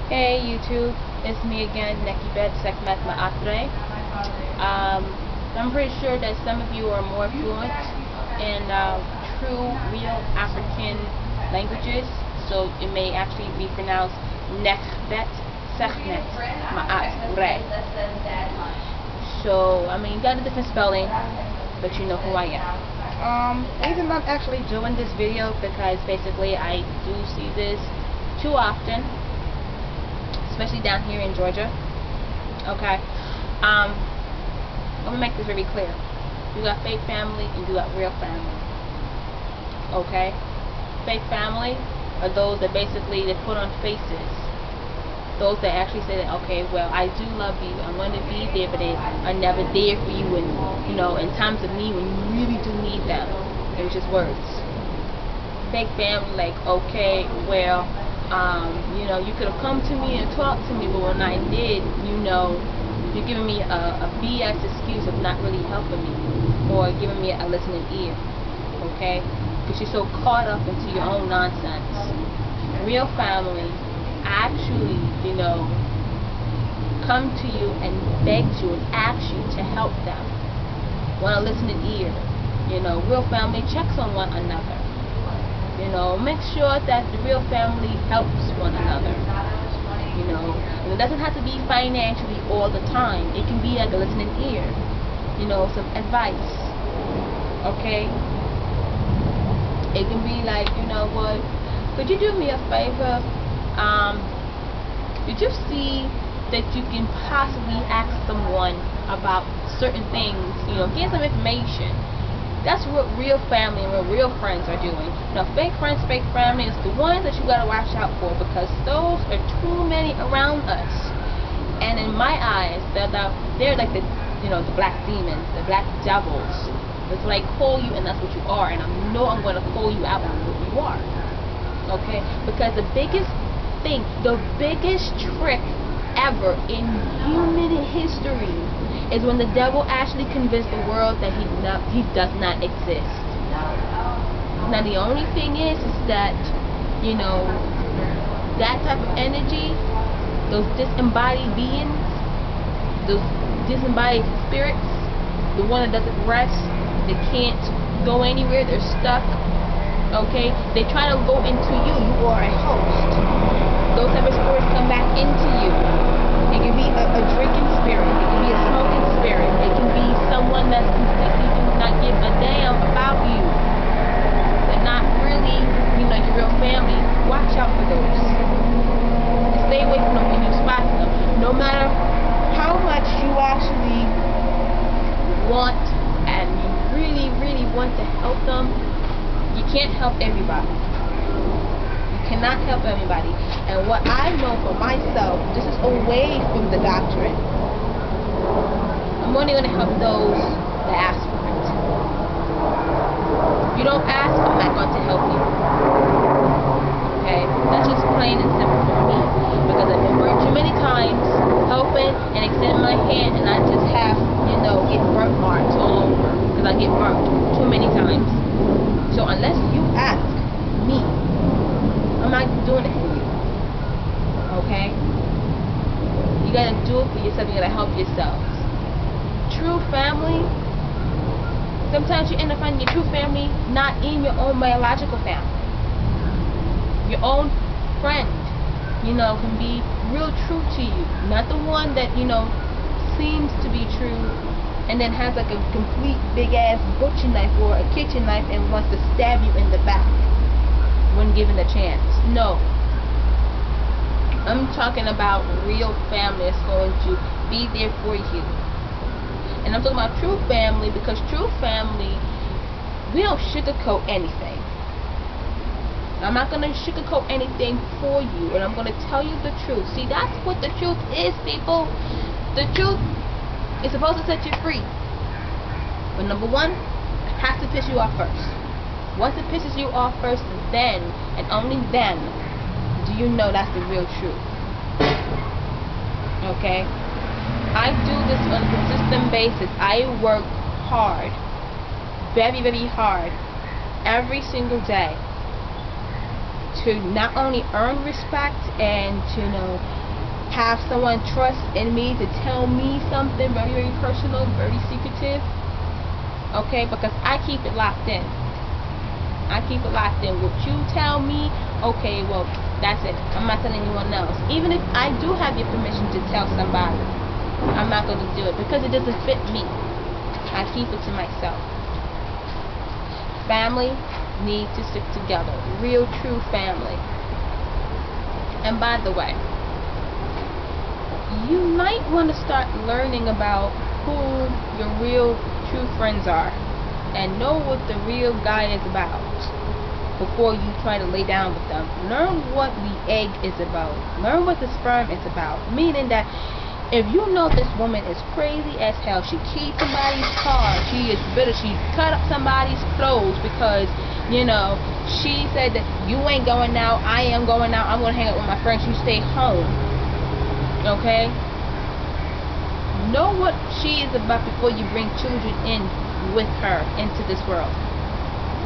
Hey YouTube, it's me again, Nekibet Sekmet Maatre. I'm pretty sure that some of you are more fluent in true, real African languages, so it may actually be pronounced Nekbet Sekmet Maatre. So, I mean, you got a different spelling, but you know who I am. Reason I'm actually doing this video because basically I do see this too often, especially down here in Georgia. Okay. Let me make this very clear. You got fake family and you got real family. Okay? Fake family are those that basically they put on faces. Those that actually say that, okay, well, I do love you, I'm going to be there, but they are never there for you when, you know, in times of need when you really do need them. It was just words. Fake family, like, okay, well, you know, you could have come to me and talked to me, but when I did, you know, you're giving me a BS excuse of not really helping me or giving me a listening ear, okay? Because you're so caught up into your own nonsense. Real family actually, you know, come to you and beg you and ask you to help them. Want a listening ear. You know, real family checks on one another. You know, make sure that the real family helps one another. You know, and it doesn't have to be financially all the time. It can be like a listening ear. You know, some advice. Okay? It can be like, you know what, could you do me a favor? Did you see that you can possibly ask someone about certain things? You know, get some information. That's what real family and what real friends are doing. Now, fake friends, fake family is the ones that you gotta watch out for, because those are too many around us. And in my eyes, they're like the, you know, the black demons, the black devils. It's like call you, and that's what you are. And I know I'm going to call you out on what you are. Okay? Because the biggest thing, the biggest trick ever in human history is when the devil actually convinced the world that he does not exist. Now the only thing is that, you know, that type of energy, those disembodied beings, those disembodied spirits, the one that doesn't rest, they can't go anywhere, they're stuck, okay? They try to go into you, you are a host. Those type of spirits come back into you. It can be a drinking spirit, it can be a smoking spirit, it can be someone that completely does not give a damn about you. They're not really, you know, your real family. Watch out for those. Stay away from them when you spot them. No matter how much you actually want and you really want to help them, you can't help everybody. You cannot help everybody. And what I know for myself, this is away from the doctrine. I'm only going to help those that ask for it. If you don't ask, I'm not going to help you. Okay? That's just plain and simple for me. Because I've been burnt too many times helping and extending my hand, and I just have, you know, get burnt marks all over. Because I get burnt too many times. So unless you ask me, I'm not doing it for you. Okay? You gotta do it for yourself. You gotta help yourselves. True family, sometimes you end up finding your true family not in your own biological family. Your own friend, you know, can be real true to you. Not the one that, you know, seems to be true and then has like a complete big ass butcher knife or a kitchen knife and wants to stab you in the back when given a chance. No. I'm talking about real family that's going to be there for you. And I'm talking about true family, because true family, we don't sugarcoat anything. I'm not going to sugarcoat anything for you, and I'm going to tell you the truth. See, that's what the truth is, people. The truth is supposed to set you free. But number one, it has to piss you off first. Once it pisses you off first, then, and only then, do you know that's the real truth. Okay? I do this on a consistent basis. I work hard, very hard, every single day to not only earn respect and to have someone trust in me to tell me something very, very personal, very secretive. Okay, because I keep it locked in. I keep it locked in. What you tell me, okay, well, that's it. I'm not telling anyone else. Even if I do have your permission to tell somebody, I'm not going to do it because it doesn't fit me. I keep it to myself. Family need to stick together. Real, true family. And by the way, you might want to start learning about who your real, true friends are and know what the real guy is about before you try to lay down with them. Learn what the egg is about. Learn what the sperm is about. Meaning that if you know this woman is crazy as hell, she keyed somebody's car, she is bitter, she cut up somebody's clothes because, she said that you ain't going out, I am going out, I'm going to hang out with my friends, you stay home. Okay? Know what she is about before you bring children in with her into this world.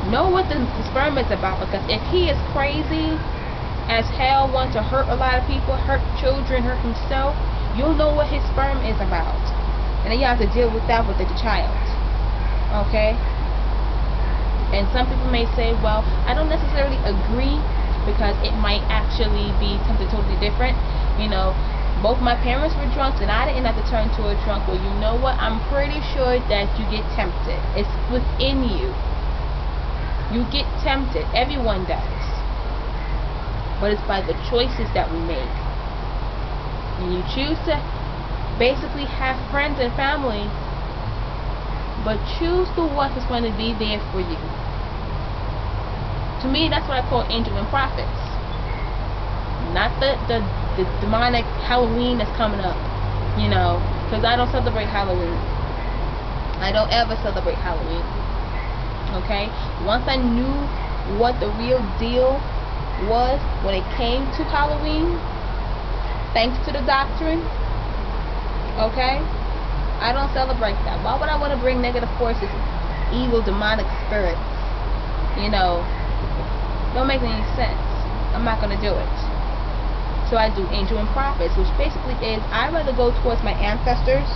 Know what the sperm is about, because if he is crazy as hell, wants to hurt a lot of people, hurt children, hurt himself, you'll know what his sperm is about. And then you have to deal with that with the child. Okay? And some people may say, well, I don't necessarily agree because it might actually be something totally different. Both my parents were drunks and I didn't have to turn to a drunk. Well, you know what? I'm pretty sure that you get tempted. It's within you. You get tempted. Everyone does. But it's by the choices that we make. And you choose to basically have friends and family, but choose the one who's going to be there for you. To me, that's what I call angel and prophets. Not the demonic Halloween that's coming up, because I don't celebrate Halloween. I don't ever celebrate Halloween. Okay? Once I knew what the real deal was when it came to Halloween, thanks to the doctrine, okay, I don't celebrate that. Why would I want to bring negative forces, evil, demonic spirits? Don't make any sense. I'm not going to do it. So I do angel and prophets, which basically is I rather go towards my ancestors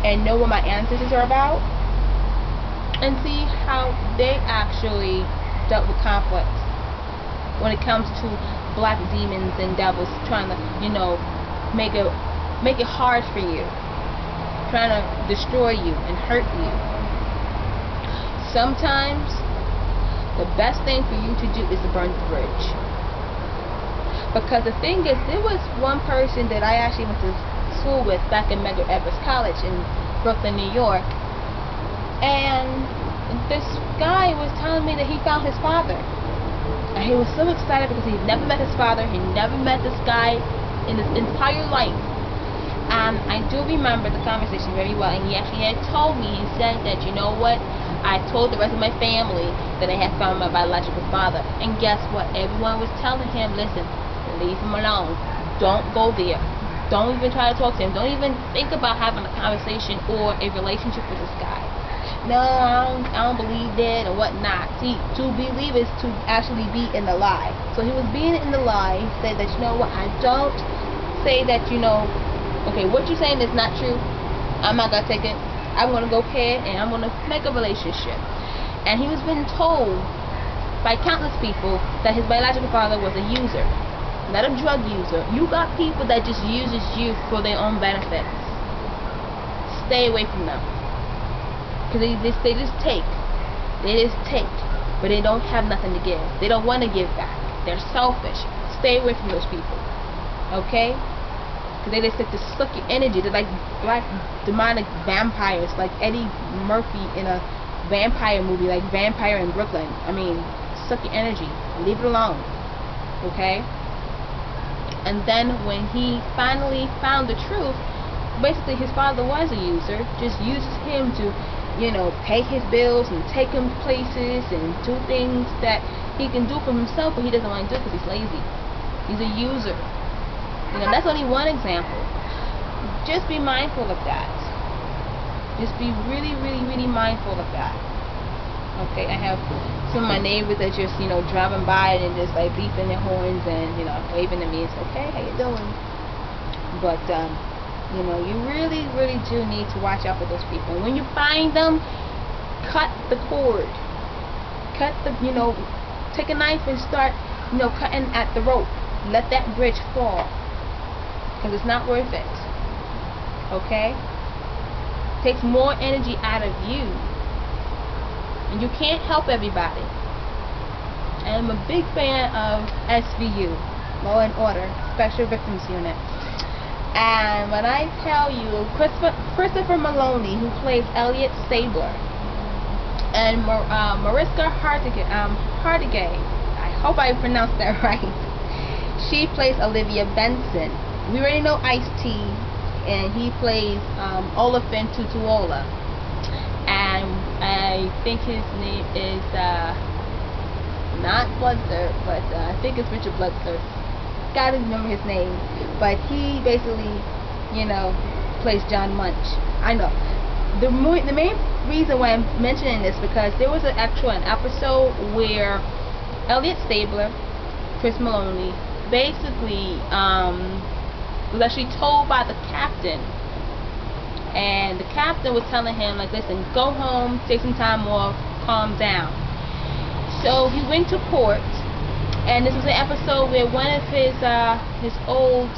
and know what my ancestors are about and see how they actually dealt with conflict when it comes to black demons and devils trying to, make it hard for you, trying to destroy you and hurt you. Sometimes the best thing for you to do is to burn the bridge. Because the thing is, there was one person that I actually went to school with back in Medgar Evers College in Brooklyn, New York, and this guy was telling me that he found his father. And he was so excited because he'd never met his father, he never met this guy in his entire life. And I do remember the conversation very well, and he actually had told me, he said that, you know what, I told the rest of my family that I had found my biological father. And guess what? Everyone was telling him, listen, leave him alone. Don't go there. Don't even try to talk to him. Don't even think about having a conversation or a relationship with this guy. No, I don't believe that or whatnot. See, to believe is to actually be in the lie. So he was being in the lie. He said that, you know what, I don't say that, okay, what you're saying is not true. I'm not going to take it. I want to go ahead and I'm going to make a relationship. And he was being told by countless people that his biological father was a user. Not a drug user. You got people that just uses you for their own benefits. Stay away from them. Because they just take. They just take. But they don't have nothing to give. They don't want to give back. They're selfish. Stay away from those people. Okay? Because they just like to suck your energy. They're like black demonic vampires. Like Eddie Murphy in a vampire movie. Like Vampire in Brooklyn. I mean, suck your energy. Leave it alone. Okay? And then when he finally found the truth, basically his father was a user, just uses him to, pay his bills and take him places and do things that he can do for himself, but he doesn't want to do because he's lazy. He's a user. That's only one example. Just be mindful of that. Just be really, really, really mindful of that. Okay, I have some of my neighbors are just, you know, driving by and just like beeping their horns and, you know, waving at me and say, okay, how you doing? But you know, you really, really do need to watch out for those people. When you find them, cut the cord. Cut the, you know, take a knife and start, you know, cutting at the rope. Let that bridge fall, because it's not worth it. Okay? Takes more energy out of you, and you can't help everybody. I'm a big fan of SVU, Law and Order Special Victims Unit, and when I tell you Christopher Maloney, who plays Elliot Stabler, and Mariska Hargitay, I hope I pronounced that right, she plays Olivia Benson. We already know Ice-T, and he plays Olafin Tutuola, and I think his name is not Bloodthirst, but I think it's Richard Bloodthirst. Gotta remember his name, but he basically, you know, plays John Munch. I know. The main reason why I'm mentioning this, because there was an episode where Elliot Stabler, Chris Maloney, basically was actually told by the captain, and the captain was telling him, like, listen, go home, take some time off, calm down. So he went to court, and this was an episode where one of his old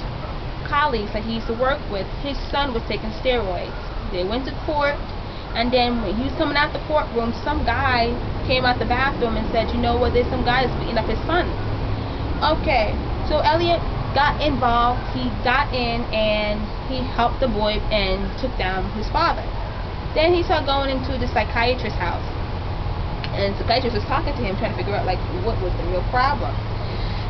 colleagues that he used to work with, his son was taking steroids. They went to court, and then when he was coming out the courtroom, some guy came out the bathroom and said, you know what, there's some guy that's beating up his son. Okay, so Elliot got involved. He got in and he helped the boy and took down his father. Then he started going into the psychiatrist's house, and the psychiatrist was talking to him, trying to figure out like what was the real problem.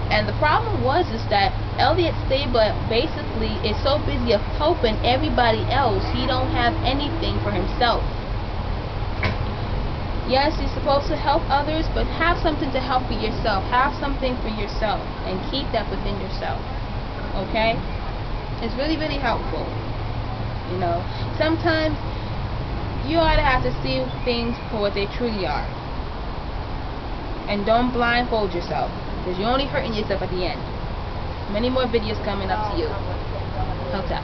And the problem was that Elliot Stabler basically is so busy of helping everybody else, he don't have anything for himself. Yes, you're supposed to help others, but have something to help for yourself. Have something for yourself, and keep that within yourself. Okay? It's really, really helpful. You know, sometimes you ought to have to see things for what they truly are. And don't blindfold yourself, because you're only hurting yourself at the end. Many more videos coming up to you. Hotel.